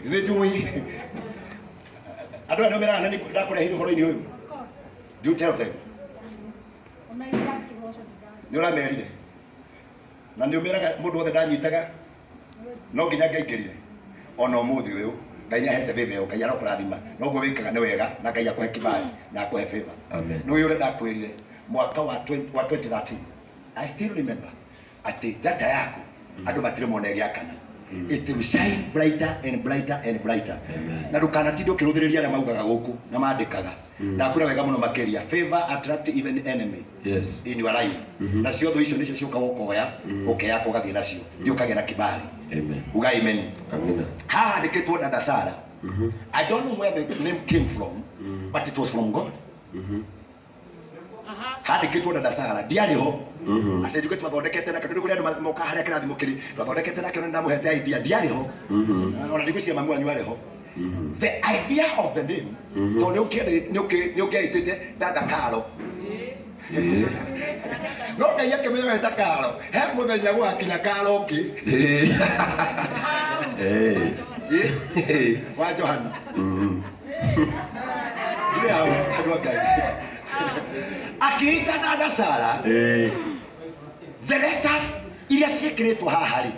Nijui. Ado ndo mera nani ndakora hiyo horo ini huyu. Do you tell them? Nyola merire. Na ndio mera mundu othe ndanyitaga. No nginya ngaingirire. Ona umuthi uyu Ngai ni ahete bitheo Ngai arokurathima. No go wikaga ni wega na Ngai akuhe kibali na akuhe favor. Amen. No yule ndakwirire mwaka wa 2013. I still remember. Ati data yako andu matire mone giakana. It will shine brighter and brighter and brighter. Amen. Na ndukanatinde ukiruthiriria na maugaga guku na mandikaga. Ndakwira wega muno makeria favor attract even enemy. Yes. In your life. Na cio tho icio nicio ciuka gukoya ukeya kugathie nacio. Ndio kagera kibali. Amen. Uga amen. Amen. Ha ndiketwo dada Sara. I don't know where the name came from, but it was from God. Hadi kitu dada Sara diari ho atejuke twathondekete na kandu kuria andu moka haria kirathimo kiri twathondekete na kandu ndamuhete idea diari ho ona ndigucia mamu anyu ari ho. The idea of the name to nyoke dada Karo no Ngai akimenya eta Karo he muthenya gwakinya Karo ki wa Johana ile hao ndio Ngai akiita dada Sara the letters iria cikiritwo haha ri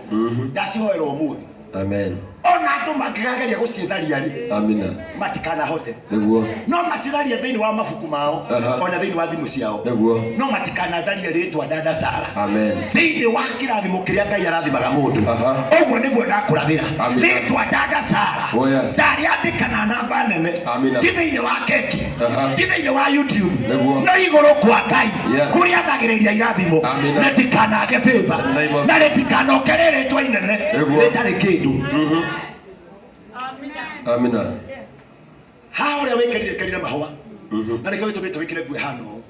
ndacihoera umuthi. Amen. Ona andu mangigageria gucitharia ri amina matikana hote niguo no macitharia thiini wa mabuku mao ona thiini wa thimu ciao niguo no matikana tharia ritwa dada Sara. Amen. Thiini wa kirathimo kiria Ngai arathimaga mundu uguo niguo ndakurathira ritwa dada Sara ndari andikana namba nene ti thiini wa keki ti thiini wa YouTube no iguru kwa Ngai kuria thagiriria irathimo ritikanage favor na ritikanoke ritwa inene ritari kindu. Amina. Ha ore wekerire kerire mahwa. Na reke witu wikire gwe hano.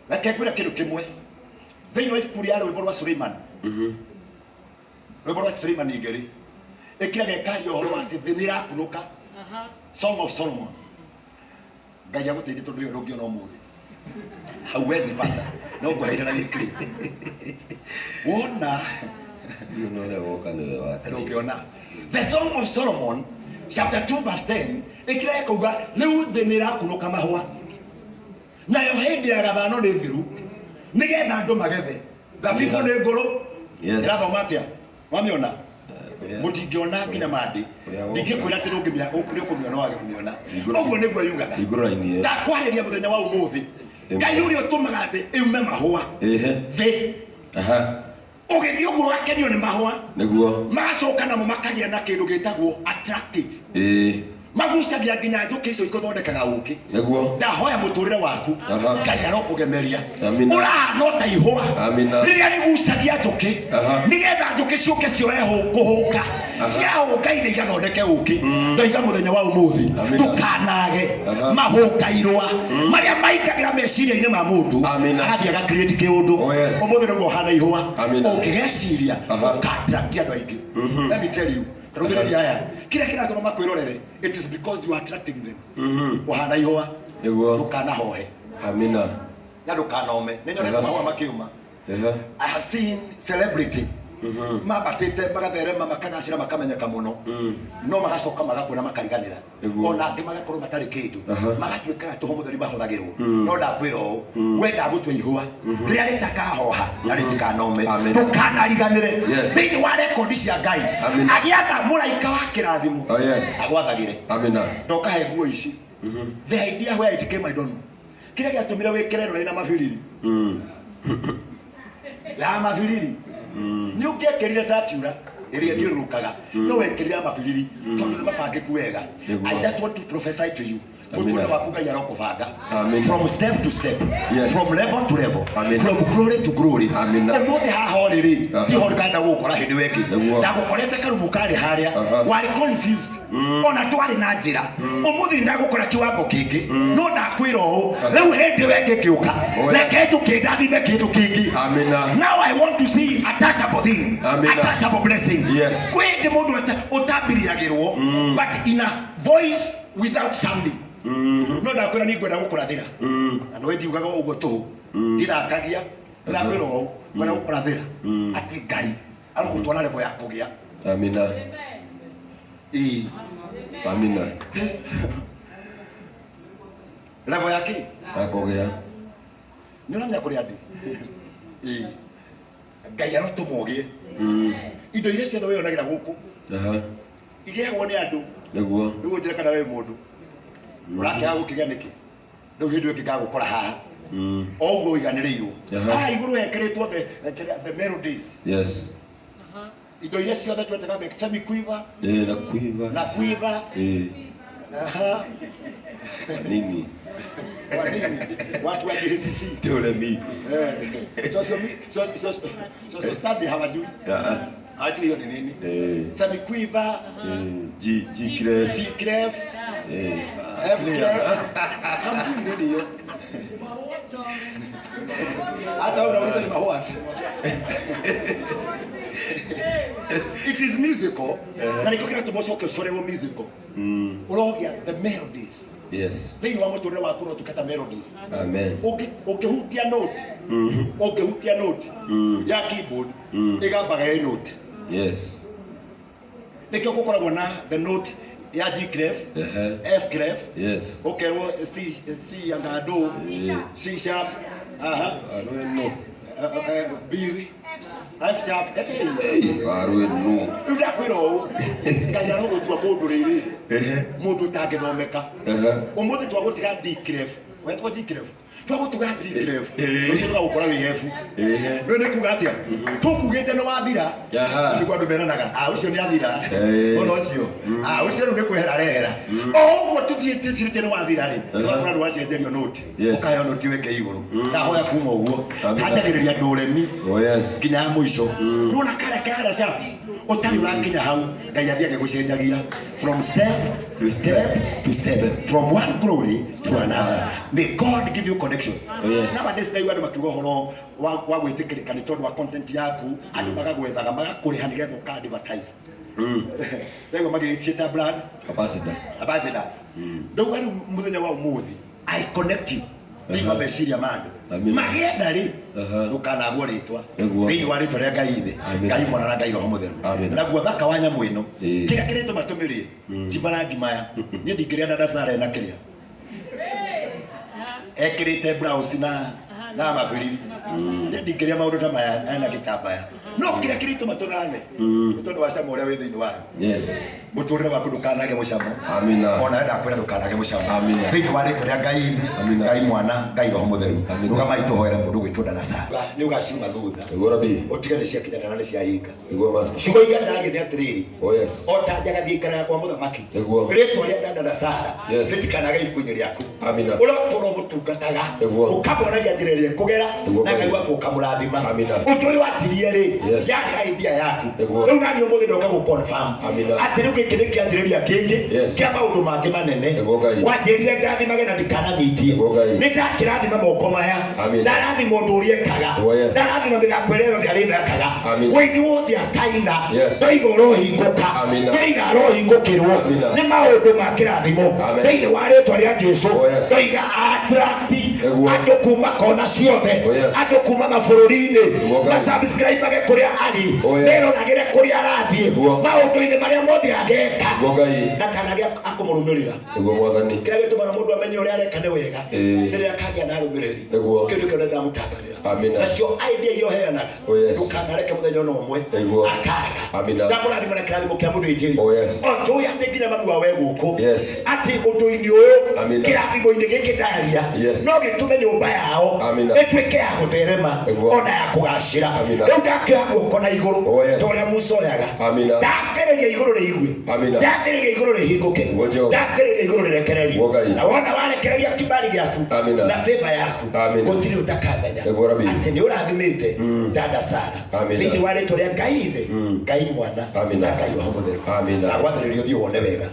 Reke kwira kindu kimwe. Thiini wa ibuku ria rwimbo rwa Suleiman. Rwimbo rwa Suleiman igeri. Ekira gekari ohoro ati thiini irakunuka. Song of Solomon. Ngai aguteithie tondu uyu ndungiona umuthi. Hauwezi pata. No gwaira na wikiri. Wona you know the walk and the water. The Song of Solomon, chapter 2 verse 10, ikira kuga riu thiini irakunuka mahwa na yo hindi ya gathano ni thiru nigetha andu magethe thabibũ ni ngũrũ irathoma atia wamiona mutingiona nginya mandi ndingikwira ati ndungimia ukumiona wage kumiona uguo niguo yugaga ndakwariria muthenya wa umuthi Ngai uria utumaga thi iume mahwa thi ugithii uguo akenio ni mahwa niguo magacoka namo makagia na kindu gitagwo attractive magucagia nginya njuki icio ikuthondekaga uki niguo ndahoya muturire waku Ngai arokugemeria urahana ta ihua riria rigucagia njuki nigetha njuki ciuke cioe kuhuka ciahuka ire igathondeke uki ndoiga muthenya wa umuthi ndukanage mahuka irwa maria maikagira meciria-ini ma mundu athie aga create kiundu umuthi niguo hana ihua ukigeciria uka-attract andu aingi. Let me tell you kira kiratuma makwirorere it is because you are attracting them. Uhana ihua ndukana hohe amina na ndukanome ninyonete mahua makiuma. I have seen celebrity mabatite bagatherema makagacira makamenyeka muno no magacoka magakuna makariganira ona angi magakorwo matari kindu magatuika tuho mutheri mahuthagirwo no ndakwira u wenda gutwe ihua riria ritakahoha na ritikanome tukanariganire thiini wa rekondi cia Ngai agiatha muraika wa kirathimo agwathagire amina ndokahe nguo ici the idea where it came I don't know kire giatumire wikire rori na mabiriri ya mabiriri ni ugekerire satura iria thiurukaga no wekirire mabiriri tondu ni mabangiku wega. I just want to prophesy to you mutura waku Ngai arokubanga from step to step from level to level from glory to glory. Umuthi haha riri ti ho nganda gukora hindi weki ndagukorete karumu kari haria wari confused ona twari na njira umuthi ndagukora kiwango kingi no ndakwira u riu hindi weki kiuka reke tukindathime kindu kingi. Now I want to see a touchable thing, a touchable blessing. Kwende mundu utambiriagirwo but in a voice without sounding. No ndakwira ni ngwenda gukurathira na no ndiugaga uguo tu ndithakagia ndakwira u ngwenda gukurathira ati Ngai arugutwana level ya kugia. Amina. Amina. Level yake Akogea. Nyonya kuri andi. Ngai arotumogie. Indo iria ciothe wewe onagira guku. Igeagwo ni andu. Niguo. Niguo njira kana wewe mundu. Urakira gukigia niki. Riu hindu iki gagukora haha. Oguo iganiriirwo. Iguru hekeretwo the melodies. Yes. Indo iria ciothe twetega the semi quiver. Na quiver. Na quiver. Nini? Watu wa JCC Tole mi. So study hawajui. Hawajui hiyo ni nini? Semi quiver. G clef. C clef. F clef. Hamjui nini hiyo? Hata unauliza ni mahoti. It is musical. Na nikokira tumocoke ucorewo musical. Urogia the melodies. Yes. Thĩinĩ wa mũtũrĩre waku no tukata melodies. Amen. Ũngĩhutia note. Ũngĩhutia note ya keyboard ĩgambaga ya note. Yes. Nĩkĩo gũkoragwo na the note ya G clef, F clef. Yes. Ũkerwo C anga do, C sharp. No. B, F sharp. No. Ũrakwĩrwo Ngai arogũtua mũndũ rĩrĩ. Mũndũ ũtangĩthomeka. Ũmũthĩ twagũtiga D clef. Wetwo D clef. Twagũtiga D clef. Ũcio ũgũkora wĩ F. Nĩ nĩkuga atĩa? Tũkugĩte nĩ wathira. Nĩguo andũ meranaga. Ũcio nĩ athira. Ona ũcio. Ũcio rĩu nĩ kwehera rehera. Ũguo tũthiĩte cirĩte nĩ wathira rĩ. Twakora nĩ wacenjerio note. Ũkaheo note weke igũrũ. Ndahoya kuma ũguo. Hanjagĩrĩria ndũremi. Nginya mũico. Nũna kare sharp. Utari urakinya hau Ngai athiage gucenjagia from step to step to step, from one glory to another. May God give you connection. Nowadays na iwadu makiuga horo wa gwitikirika ni tondu wa content yaku andu magagwethaga magakuriha nigetha uka advertise. Lego magicieta brand ambassadors. Ndio wali muthenya wa umuthi I connect you. Thiva meciria mandu magenda ri ukanagwo ritwa thiini wa ritwa ria Ngai ithe Ngai mwana na Ngai roho mutheru naguo thaka wa nyamu ino kira kirito matumirie jibarangi maya ni ndingiria dada Sara na kiria ekirite blouse na mabiri ni ndingiria maundu ta maya ana gitambaya no kira kirito matugane tondu wa camo uria wi thiini wayo muturire waku ndukanage mucamo ona enda kwira ndukanage mucamo thiini wa ritwa ria Ngai ithe Ngai mwana Ngai roho mutheru rugama ituhoera mundu gwitwo dada Sara ni ugacima thutha utigane cia kinyana na cia hinga cigo iria ndarie ni atiriri otanjaga thiikaraga kwa muthamaki ritwa ria dada Sara ritikanage ibuku-ini riaku urakorwo mutungataga ukamoragia njira iria kugera na Ngai waku ukamurathima undu uyu watirie ri yari idea yaku riu nani umuthi ndoka gu confirm ati riu giki ni kianjiriria kingi kia maundu mangi manene wanjirire ndathimage na ndikananyitie ni ndakirathima moko maya ndarathima undu uria ekaga ndarathima ndinakwerera uria rithekaga wini wothe akaina ndaiga urohinguka ndaiga arohingukirwo ni maundu ma kirathimo thiini wa ritwa ria Jesu ndaiga attract andu kuma kona ciothe andu kuma mabururi-ini masubscribe kuria ari neroragire kuria arathie maundu-ini maria mothe ageka na kanagia akumurumirira kira gituma mundu amenye uria areka ni wega riria kagia na rumiriri kindu kio ndenda mutangathira nacio idea iyo heanaga ndukanareke muthenya no umwe akaga ndamurathima na kirathimo kia muthinjiri onjo ya teginya mamu wawe guku ati undu-ini uyu kirathimo-ini giki ndaria no gitume nyumba yao etweke ya gutherema ona ya kugacira riu ndakira guoko na iguru toria Musa oyaga ndathiriria iguru riigue ndathiriria iguru rihinguke ndathiriria iguru rirekererie na wona warekereria kibali giaku na favor yaku gutiri utakamenya ati ni urathimite dada Sara thiini wa ritwa ria Ngai ithe Ngai mwana na Ngai roho mutheru na gwathiriria uthio wone wega